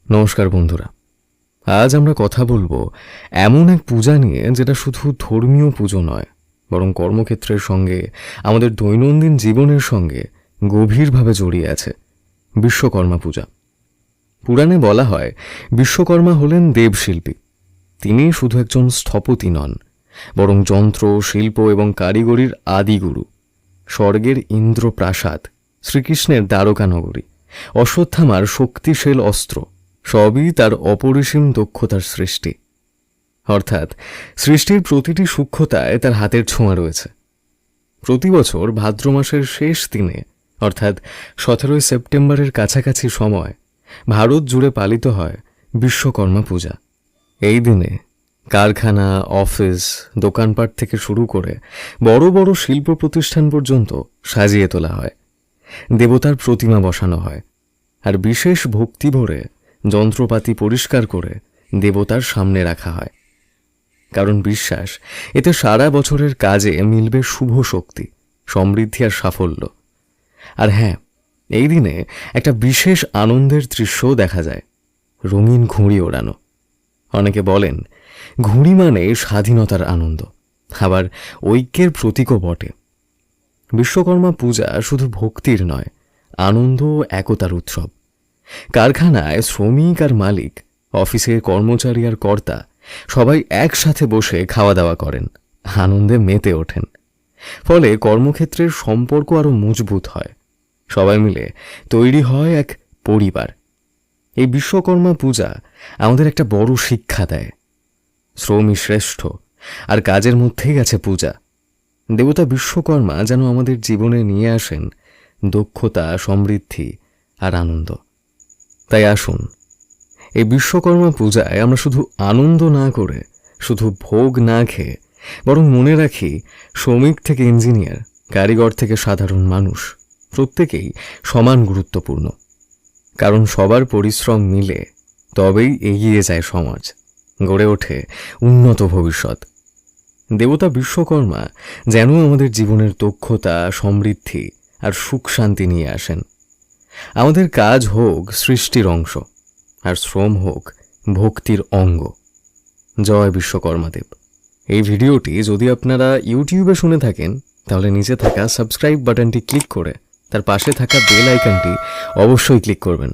নমস্কার বন্ধুরা, আজ আমরা কথা বলবো এমন এক পূজা নিয়ে যেটা শুধু ধর্মীয় পুজো নয়, বরং কর্মক্ষেত্রের সঙ্গে, আমাদের দৈনন্দিন জীবনের সঙ্গে গভীরভাবে জড়িয়ে আছে। বিশ্বকর্মা পূজা। পুরাণে বলা হয় বিশ্বকর্মা হলেন দেবশিল্পী। তিনি শুধু একজন স্থপতি নন, বরং যন্ত্র, শিল্প এবং কারিগরির আদিগুরু। স্বর্গের ইন্দ্রপ্রাসাদ, শ্রীকৃষ্ণের দ্বারকা নগরী, অশ্বত্থামার শক্তিশীল অস্ত্র সবই তার অপরিসীম দক্ষতার সৃষ্টি। অর্থাৎ সৃষ্টির প্রতিটি সূক্ষ্মতায় তার হাতের ছোঁয়া রয়েছে। প্রতি বছর ভাদ্র মাসের শেষ দিনে, অর্থাৎ 17 সেপ্টেম্বরের কাছাকাছি সময়, ভারত জুড়ে পালিত হয় বিশ্বকর্মা পূজা। এই দিনে কারখানা, অফিস, দোকানপাট থেকে শুরু করে বড় বড় শিল্প প্রতিষ্ঠান পর্যন্ত সাজিয়ে তোলা হয়। দেবতার প্রতিমা বসানো হয়, আর বিশেষ ভক্তি ভরে যন্ত্রপাতি পরিষ্কার করে দেবতার সামনে রাখা হয়। কারণ বিশ্বাস, এতে সারা বছরের কাজে মিলবে শুভ শক্তি, সমৃদ্ধি আর সাফল্য। আর হ্যাঁ, এই দিনে একটা বিশেষ আনন্দের দৃশ্যও দেখা যায়, রঙিন ঘুড়ি ওড়ানো। অনেকে বলেন ঘুড়ি মানে স্বাধীনতার আনন্দ, আবার ঐক্যের প্রতীকও বটে। বিশ্বকর্মা পূজা শুধু ভক্তির নয়, আনন্দ ও একতার উৎসব। কারখানায় শ্রমিক আর মালিক, অফিসে কর্মচারী আর কর্তা সবাই একসাথে বসে খাওয়া দাওয়া করেন, আনন্দে মেতে ওঠেন। ফলে কর্মক্ষেত্রের সম্পর্ক আরো মজবুত হয়, সবাই মিলে তৈরি হয় এক পরিবার। এই বিশ্বকর্মা পূজা আমাদের একটা বড় শিক্ষা দেয়, শ্রমই শ্রেষ্ঠ, আর কাজের মধ্যেই আছে পূজা। দেবতা বিশ্বকর্মা যেন আমাদের জীবনে নিয়ে আসেন দক্ষতা, সমৃদ্ধি আর আনন্দ। তাই আসুন, এই বিশ্বকর্মা পূজায় আমরা শুধু আনন্দ না করে, শুধু ভোগ না খেয়ে, বরং মনে রাখি শ্রমিক থেকে ইঞ্জিনিয়ার, কারিগর থেকে সাধারণ মানুষ, প্রত্যেকেই সমান গুরুত্বপূর্ণ। কারণ সবার পরিশ্রম মিলে তবেই এগিয়ে যায় সমাজ, গড়ে ওঠে উন্নত ভবিষ্যৎ। দেবতা বিশ্বকর্মা যেন আমাদের জীবনের দক্ষতা, সমৃদ্ধি আর সুখ শান্তি নিয়ে আসেন। আমাদের কাজ হোক সৃষ্টির অংশ, আর শ্রম হোক ভক্তির অঙ্গ। জয় বিশ্বকর্মাদেব। এই ভিডিওটি যদি আপনারা ইউটিউবে শুনে থাকেন, তাহলে নিচে থাকা সাবস্ক্রাইব বাটনটি ক্লিক করে তার পাশে থাকা বেল আইকনটি অবশ্যই ক্লিক করবেন,